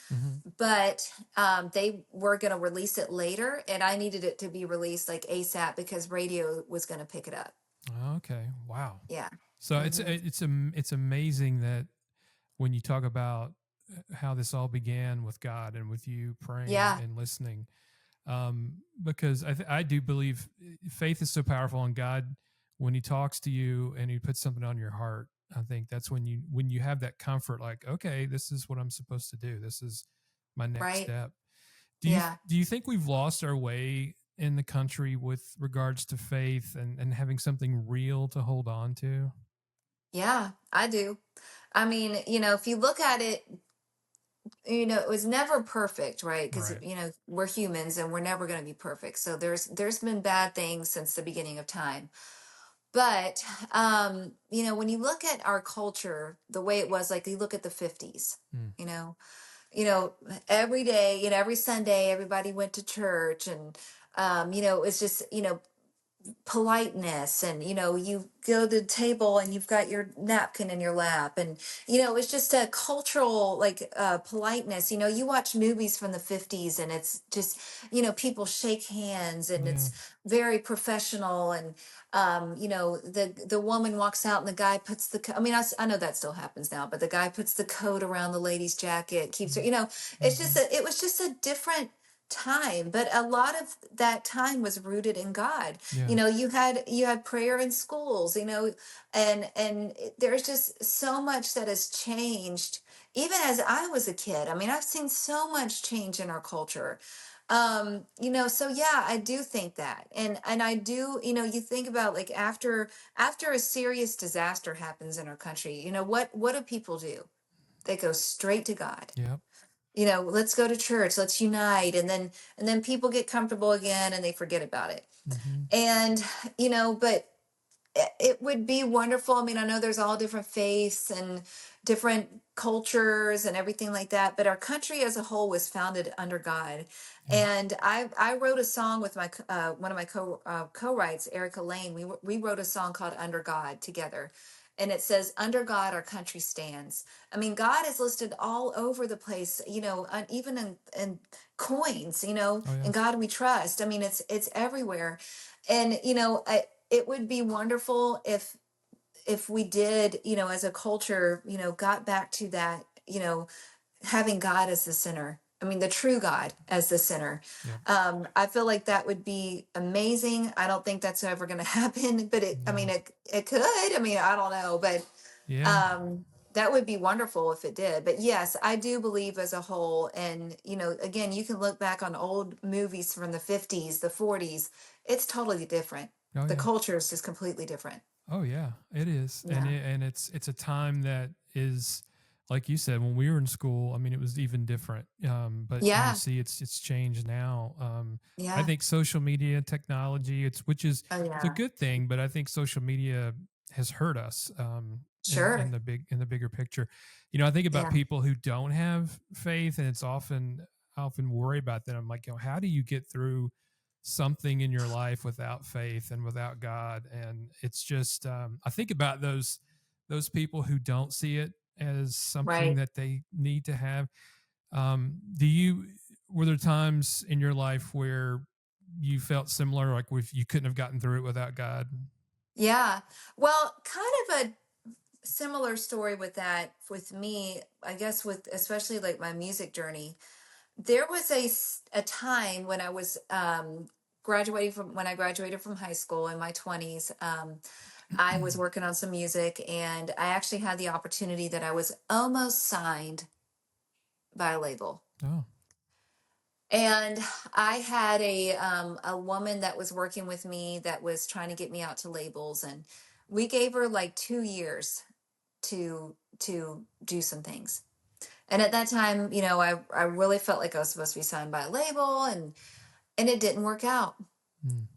but they were going to release it later, and I needed it to be released like ASAP because radio was going to pick it up. Okay. Wow. Yeah. So it's amazing that when you talk about how this all began with God and with you praying and listening, because I do believe faith is so powerful, and God, when he talks to you and he puts something on your heart, I think that's when you have that comfort, like, okay, this is what I'm supposed to do. This is my next step. Do you think we've lost our way in the country with regards to faith and having something real to hold on to? Yeah, I do. I mean, if you look at it, it was never perfect, right? Because, we're humans and we're never going to be perfect. So there's been bad things since the beginning of time. But, when you look at our culture, the way it was, like you look at the 50s, every day, every Sunday, everybody went to church, and, it was just, politeness, and you go to the table and you've got your napkin in your lap, and it's just a cultural, like, politeness. You watch movies from the 50s, and it's just, people shake hands, and Yeah. it's very professional, and the woman walks out and the guy puts I mean, I know that still happens now, but the guy puts the coat around the lady's jacket, keeps her, it's just it was just a different time, but a lot of that time was rooted in God. Yeah. You had prayer in schools, there's just so much that has changed even as I was a kid. I mean, I've seen so much change in our culture. So yeah, I do think that. And I do, you think about, like, after a serious disaster happens in our country, what do people do? They go straight to God. Yep. Let's go to church, let's unite, and then people get comfortable again and they forget about it. And but it would be wonderful. I mean, I know there's all different faiths and different cultures and everything like that, but our country as a whole was founded under God. And I wrote a song with my one of my co-writes, Erica Lane. We wrote a song called Under God together. And it says, under God, our country stands. I mean, God is listed all over the place, even in coins, in God we trust. I mean, it's everywhere. And, it would be wonderful if we did, as a culture, got back to that, having God as the center. I mean, the true God as the center. I feel like that would be amazing. I don't think that's ever going to happen, but I mean, it could. I mean, I don't know, but that would be wonderful if it did. But yes, I do believe as a whole. And, again, you can look back on old movies from the 50s, the 40s. It's totally different. The culture is just completely different. Oh yeah, it is. Yeah. And it's a time that is, like you said, when we were in school, I mean, it was even different. But you see, it's changed now. I think social media technology, which is it's a good thing, but I think social media has hurt us. In the bigger picture, I think about people who don't have faith, and I often worry about that. I'm like, how do you get through something in your life without faith and without God? And it's just, I think about those people who don't see it as something that they need to have. Were there times in your life where you felt similar, like you couldn't have gotten through it without God? Yeah. Well, kind of a similar story with that with me, I guess, with especially like my music journey. There was a time when I was when I graduated from high school in my 20s. I was working on some music, and I actually had the opportunity that I was almost signed by a label. Oh. And I had a woman that was working with me that was trying to get me out to labels, and we gave her like 2 years to do some things. And at that time, I really felt like I was supposed to be signed by a label, and it didn't work out.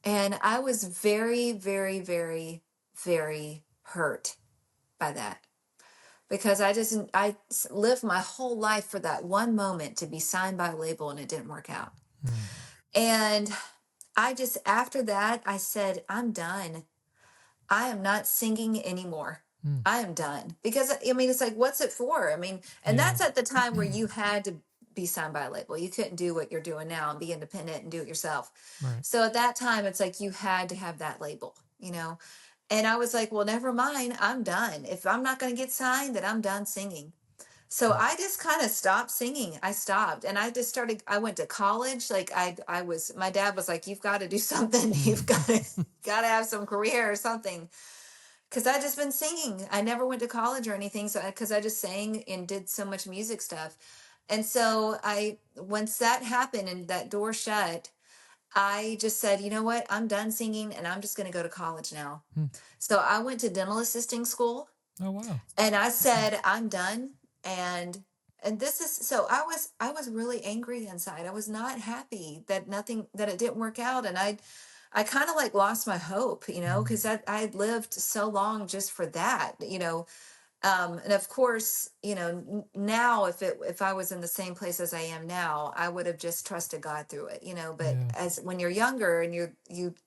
And I was very, very, very, very hurt by that, because I lived my whole life for that one moment to be signed by a label, and it didn't work out. And after that, I said, I'm done. I am not singing anymore. I am done. Because, I mean, it's like, what's it for? I mean, and that's at the time where you had to be signed by a label. You couldn't do what you're doing now and be independent and do it yourself. So at that time, it's like you had to have that label, And I was like, well, never mind. I'm done. If I'm not going to get signed, then I'm done singing. So I just kind of stopped singing. I stopped, and I just started. I went to college. Like my dad was like, "You've got to do something. You've got to have some career or something." Because I just been singing. I never went to college or anything. So because I just sang and did so much music stuff, and so once that happened and that door shut, I just said, you know what? I'm done singing, and I'm just going to go to college now. So I went to dental assisting school. Oh wow! And I said, I'm done. And this is so I was really angry inside. I was not happy that it didn't work out. And I kind of like lost my hope, because I lived so long just for that, And of course, now if I was in the same place as I am now, I would have just trusted God through it, but Yeah. as when you're younger and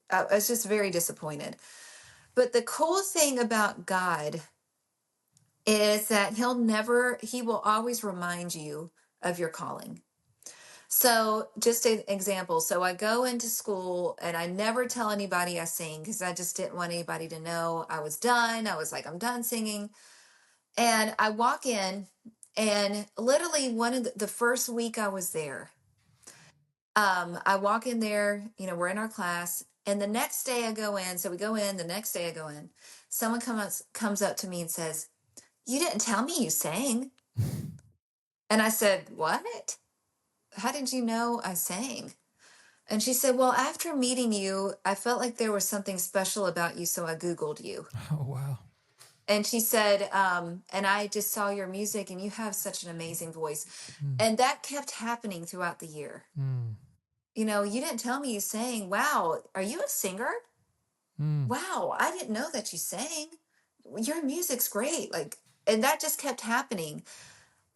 I was just very disappointed. But the cool thing about God is that he will always remind you of your calling. So just an example. So I go into school and I never tell anybody I sing because I just didn't want anybody to know I was done. I was like, I'm done singing. And I walk in, and literally one of the first week I was there, I walk in there, we're in our class, and the next day I go in. So we go in, the next day I go in. Someone comes up to me and says, "You didn't tell me you sang." And I said, "What? How did you know I sang?" And she said, "Well, after meeting you, I felt like there was something special about you, so I Googled you." Oh, wow. And she said, "And I just saw your music, and you have such an amazing voice." Mm. And that kept happening throughout the year. Mm. You didn't tell me you sang. Wow, are you a singer? Mm. Wow, I didn't know that you sang. Your music's great. And that just kept happening.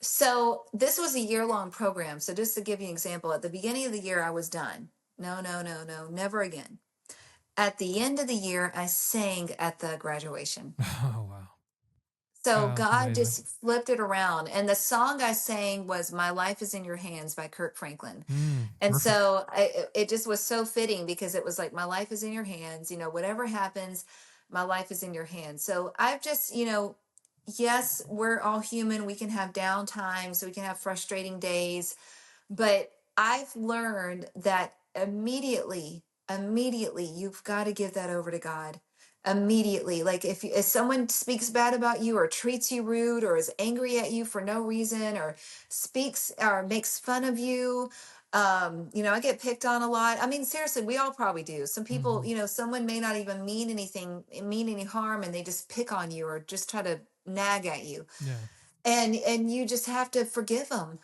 So this was a year-long program. So just to give you an example, at the beginning of the year, I was done. No, no, no, no, never again. At the end of the year, I sang at the graduation. Oh, wow. So Wow, that's God amazing. just flipped it around. And the song I sang was My Life is in Your Hands by Kirk Franklin. And Perfect. so it just was so fitting because it was like, my life is in your hands. Whatever happens, my life is in your hands. So I've just, yes, we're all human. We can have down times, we can have frustrating days. But I've learned that immediately, you've got to give that over to God. Immediately. Like if someone speaks bad about you or treats you rude or is angry at you for no reason or speaks or makes fun of you, I get picked on a lot. I mean, seriously, we all probably do. Some people, someone may not even mean any harm, and they just pick on you or just try to nag at you. Yeah. And you just have to forgive them.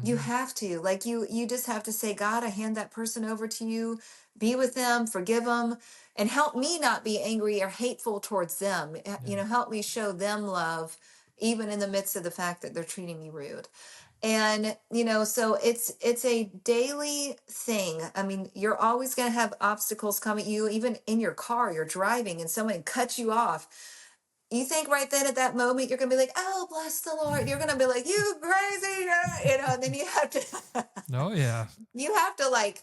You Mm-hmm. have to, you just have to say, God, I hand that person over to you. Be with them, forgive them, and help me not be angry or hateful towards them. Yeah. Help me show them love, even in the midst of the fact that they're treating me rude. And so it's a daily thing. I mean, you're always going to have obstacles come at you, even in your car. You're driving and someone cuts you off. You think right then at that moment you're gonna be like, "Oh, bless the Lord." You're gonna be like, "You crazy," and then you have to, Oh, yeah. you have to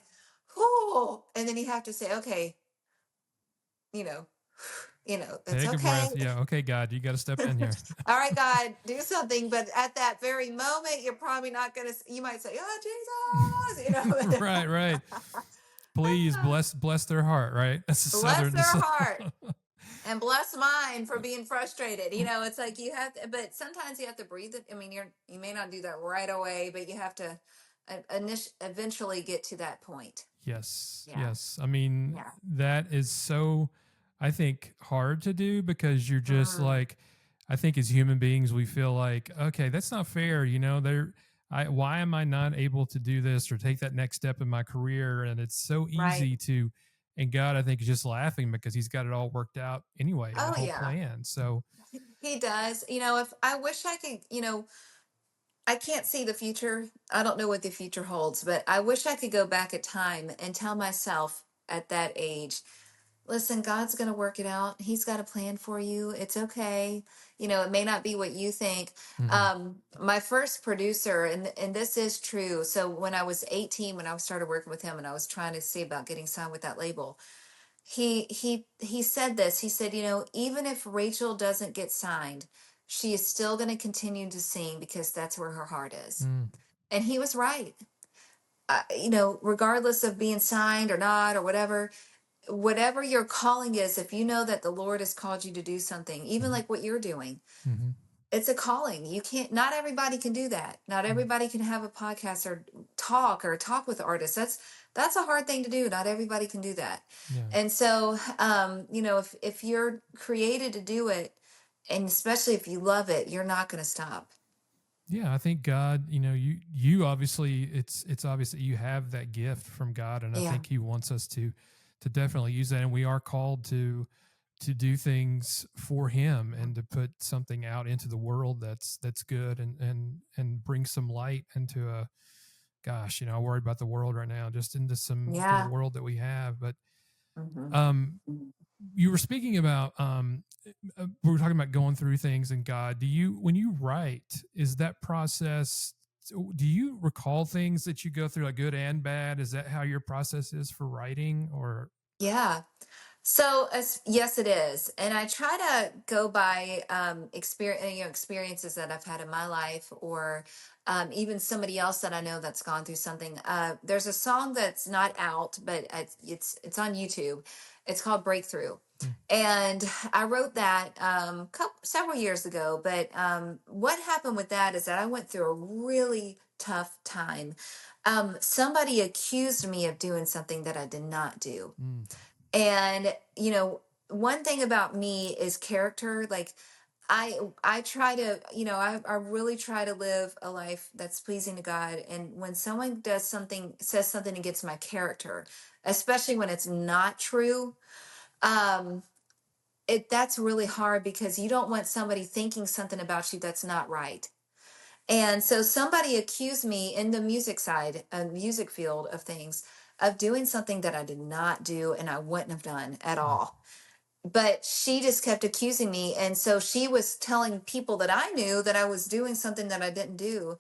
whoo, and then you have to say, "Okay, you know, it's Take a okay." breath. Yeah. Okay, God, you got to step in here. All right, God, do something. But at that very moment, you're probably not gonna. You might say, "Oh, Jesus," Right, right. Please bless their heart, right? That's a Bless southern. their heart. And bless mine for being frustrated. It's like you have to, but sometimes you have to breathe it. I mean, you may not do that right away, but you have to eventually get to that point. Yes, Yeah. yes. I mean, Yeah. that is so, I think, hard to do because you're just Mm, like, I think as human beings, we feel like, okay, that's not fair. Why am I not able to do this or take that next step in my career? And it's so right. easy to, and God, I think, is just laughing because He's got it all worked out anyway, the Oh whole yeah, plan. So, he does. If I wish I could, I can't see the future. I don't know what the future holds, but I wish I could go back at time and tell myself at that age, listen, God's going to work it out. He's got a plan for you. It's okay. It may not be what you think. mhm. My first producer, and this is true. So when I was 18, when I started working with him and I was trying to see about getting signed with that label, he said this. He said, even if Rachel doesn't get signed, she is still going to continue to sing because that's where her heart is. Mm, And he was right. Regardless of being signed or not or whatever your calling is, if you know that the Lord has called you to do something, even mhm, like what you're doing, mhm, it's a calling. You can't, not everybody can do that. Not mm. everybody can have a podcast or talk with artists. That's a hard thing to do. Not everybody can do that. Yeah. And so, if you're created to do it, and especially if you love it, you're not going to stop. Yeah, I think God, you obviously it's obvious that you have that gift from God, and I Yeah. think He wants us to definitely use that, and we are called to do things for him and to put something out into the world that's good and bring some light into a, gosh, I worry about the world right now, just into the world that we have. But you were speaking about we were talking about going through things and God. When you write, is that process, do you recall things that you go through, like good and bad? Is that how your process is for writing? Or So, yes, it is, and I try to go by experiences that I've had in my life, or even somebody else that I know that's gone through something. There's a song that's not out, but it's on YouTube. It's called Breakthrough, and I wrote that several years ago. But what happened with that is that I went through a really tough time. Somebody accused me of doing something that I did not do. And, one thing about me is character. Like I try to, I really try to live a life that's pleasing to God. And when someone says something against my character, especially when it's not true, that's really hard, because you don't want somebody thinking something about you that's not right. And so somebody accused me in the music field of things, of doing something that I did not do and I wouldn't have done at all. But she just kept accusing me. And so she was telling people that I knew that I was doing something that I didn't do.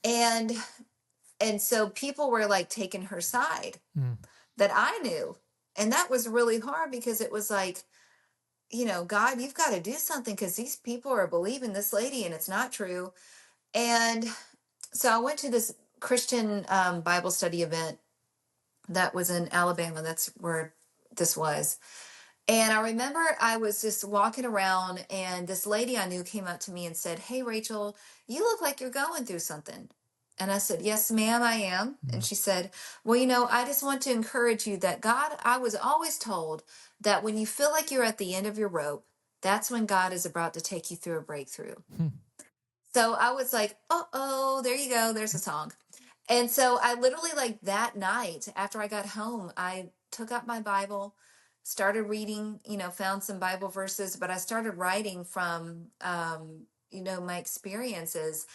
And so people were like taking her side that I knew. And that was really hard, because it was like, God, you've got to do something, because these people are believing this lady and it's not true. And so I went to this Christian Bible study event that was in Alabama. That's where this was. And I remember I was just walking around, and this lady I knew came up to me and said, "Hey, Rachel, you look like you're going through something." And I said, "Yes, ma'am, I am." And she said, "Well, I just want to encourage you that I was always told that when you feel like you're at the end of your rope, that's when God is about to take you through a breakthrough." So I was like, oh, there you go. There's a song. And so I literally, like, that night after I got home, I took out my Bible, started reading, found some Bible verses, but I started writing from, my experiences.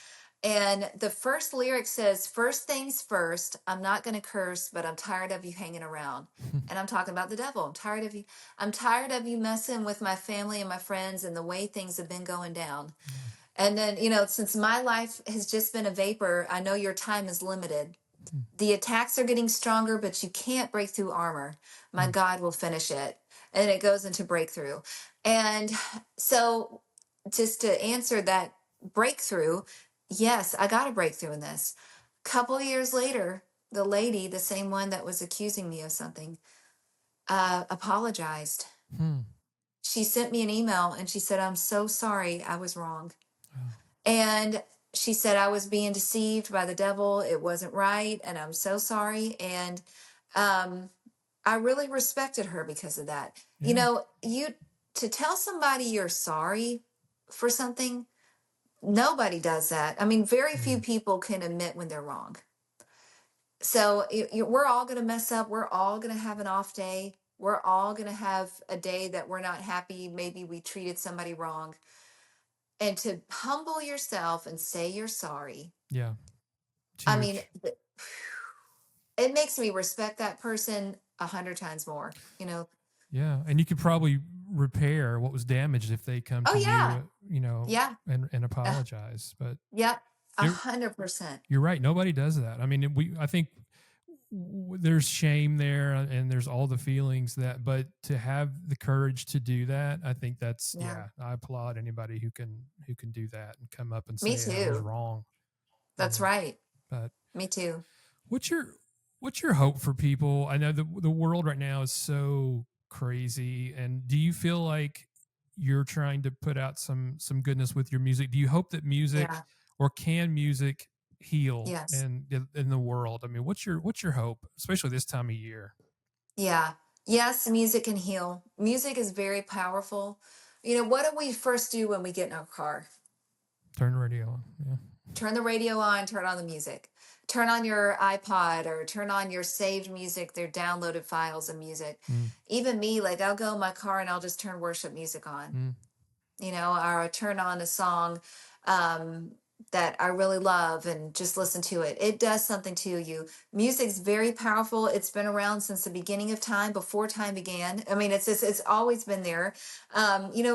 And the first lyric says, "First things first, I'm not going to curse, but I'm tired of you hanging around." And I'm talking about the devil. I'm tired of you. I'm tired of you messing with my family and my friends and the way things have been going down. And then, since my life has just been a vapor, I know your time is limited. The attacks are getting stronger, but you can't break through armor. My God will finish it. And it goes into breakthrough. And so, just to answer that breakthrough, yes, I got a breakthrough in this. Couple of years later, the lady, the same one that was accusing me of something, apologized. She sent me an email and she said, "I'm so sorry, I was wrong." And she said, "I was being deceived by the devil. It wasn't right. And I'm so sorry." And I really respected her because of that. Yeah. To tell somebody you're sorry for something, nobody does that. I mean, very few people can admit when they're wrong. So we're all going to mess up. We're all going to have an off day. We're all going to have a day that we're not happy. Maybe we treated somebody wrong. And to humble yourself and say you're sorry. Yeah. I mean, it makes me respect that person 100 times more, Yeah. And you could probably repair what was damaged if they come to Yeah. and apologize. But 100%. You're right. Nobody does that. I mean, I think there's shame there and there's all the feelings but to have the courage to do that, I think that's, I applaud anybody who can do that and come up and say, Me too. I was wrong. That's right. But me too. What's your hope for people? I know the world right now is so crazy. And do you feel like you're trying to put out some goodness with your music? Do you hope that music or can music heal in the world? I mean, what's your hope, especially this time of year? Yeah. Yes, music can heal. Music is very powerful. What do we first do when we get in our car? Turn the radio on. Yeah. Turn the radio on, turn on the music. turn on your iPod or turn on your saved music, their downloaded files of music. Even me, like I'll go in my car and I'll just turn worship music on, or I'll turn on a song that I really love and just listen to it. It does something to you. Music's very powerful. It's been around since the beginning of time, before time began. I mean, it's always been there.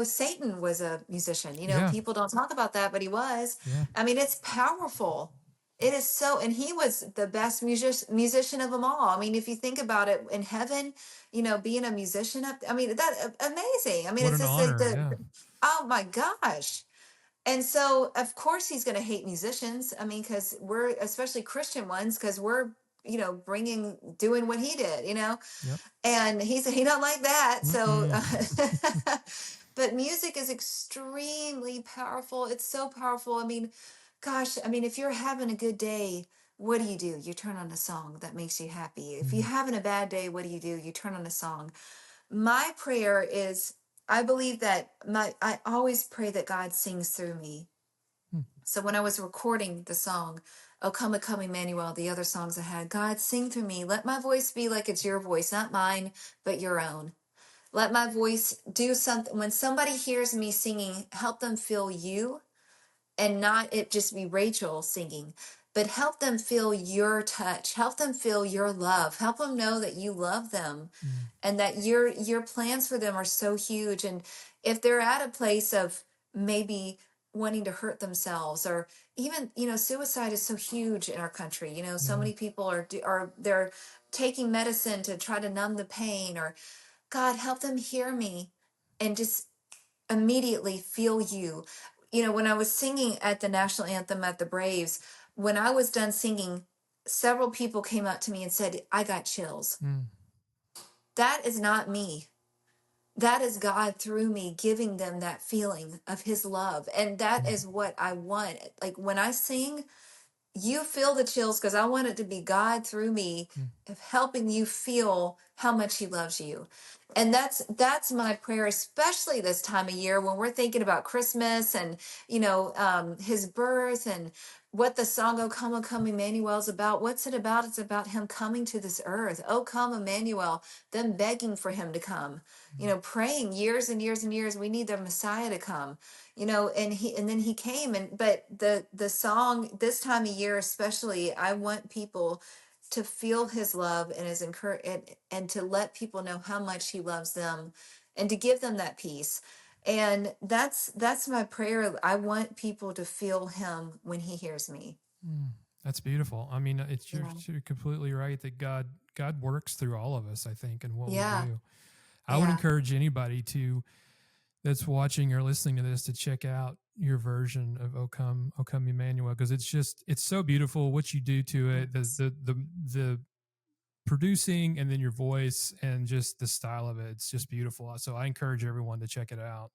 Satan was a musician. People don't talk about that, but he was. Yeah. I mean, it's powerful. It is so, and he was the best musician of them all. I mean, if you think about it, in heaven, being a musician that amazing. I mean, What it's an just honor. oh my gosh. And so, of course, he's going to hate musicians. I mean, because we're, especially Christian ones, because we're, doing what he did, Yep. and he don't like that. So, Mm-mm. but music is extremely powerful. It's so powerful. I mean, gosh, if you're having a good day, what do? You turn on a song that makes you happy. If you're having a bad day, what do? You turn on a song. My prayer is, I believe that I always pray that God sings through me. So when I was recording the song, "Oh Come, Come Emmanuel," the other songs I had, God, sing through me. Let my voice be like it's your voice, not mine, but your own. Let my voice do something. When somebody hears me singing, help them feel you, and not it just be Rachel singing, but help them feel your touch, help them feel your love, help them know that you love them, and that your plans for them are so huge. And if they're at a place of maybe wanting to hurt themselves, or even suicide is so huge in our country. So many people are they're taking medicine to try to numb the pain, or God, help them hear me and just immediately feel you. When I was singing at the national anthem at the Braves, when I was done singing, several people came up to me and said, "I got chills." That is not me. That is God through me giving them that feeling of his love. And that is what I want. Like when I sing, you feel the chills, because I want it to be God through me, of helping you feel how much he loves you. And that's my prayer, especially this time of year when we're thinking about Christmas and his birth, and what the song "Oh Come Emmanuel" is about. What's it about? It's about him coming to this earth. Oh come Emmanuel, them begging for him to come, praying years and years and years, we need the Messiah to come, and then he came. But the song this time of year especially, I want people to feel his love and his and to let people know how much he loves them, and to give them that peace. And that's my prayer. I want people to feel him when he hears me. That's beautiful. I mean, you're completely right that God works through all of us, I think, and what we do. I would encourage anybody that's watching or listening to this to check out your version of "Oh Come Emmanuel," because it's so beautiful what you do to it, the producing, and then your voice, and just the style of it. It's just beautiful. So I encourage everyone to check it out.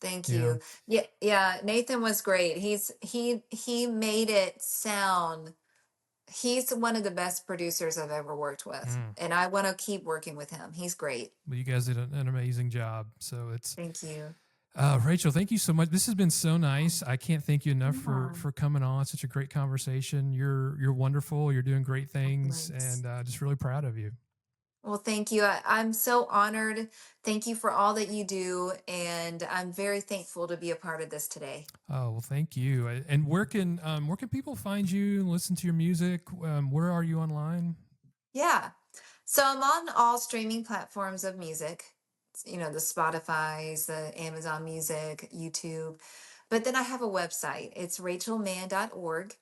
Thank you. Yeah. Nathan was great. He made it sound. He's one of the best producers I've ever worked with, and I want to keep working with him. He's great. Well, you guys did an amazing job. So Thank you. Rachel, thank you so much. This has been so nice. I can't thank you enough for coming on. Such a great conversation. You're wonderful. You're doing great things, and just really proud of you. Well, thank you. I'm so honored. Thank you for all that you do, and I'm very thankful to be a part of this today. Oh, well, thank you. And where can people find you and listen to your music? Where are you online? Yeah. So I'm on all streaming platforms of music, the Spotify's, the Amazon Music, YouTube. But then I have a website. It's rachelmann.org.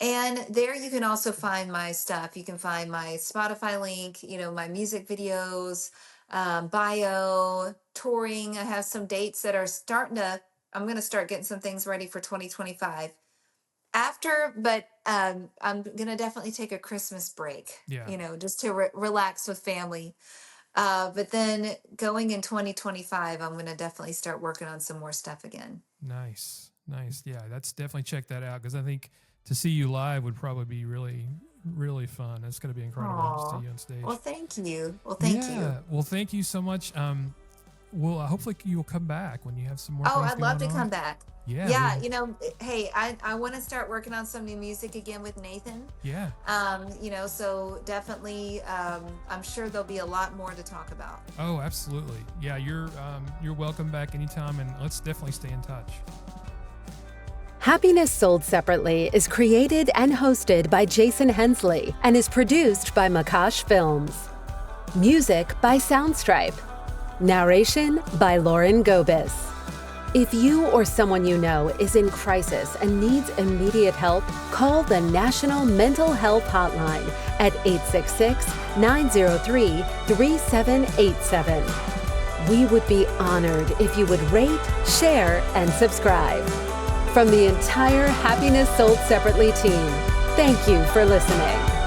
And there you can also find my stuff. You can find my Spotify link, my music videos, bio, touring. I have some dates that are I'm going to start getting some things ready for 2025 but I'm going to definitely take a Christmas break, just to relax with family. But then going in 2025, I'm going to definitely start working on some more stuff again. Nice. Yeah, that's definitely check that out, because I think to see you live would probably be really, really fun. It's going to be incredible to see you on stage. Well, thank you. Well, thank you. Well, thank you so much. well, hopefully you'll come back when you have some more. Oh, things I'd love to going on. come back. Yeah. You know, hey, I want to start working on some new music again with Nathan. Yeah. You know, so definitely, I'm sure there'll be a lot more to talk about. Oh, absolutely. Yeah, you're welcome back anytime, and let's definitely stay in touch. Happiness Sold Separately is created and hosted by Jason Hensley and is produced by Makash Films. Music by Soundstripe. Narration by Lauren Gobis. If you or someone you know is in crisis and needs immediate help, call the National Mental Health Hotline at 866-903-3787. We would be honored if you would rate, share, and subscribe. From the entire Happiness Sold Separately team, thank you for listening.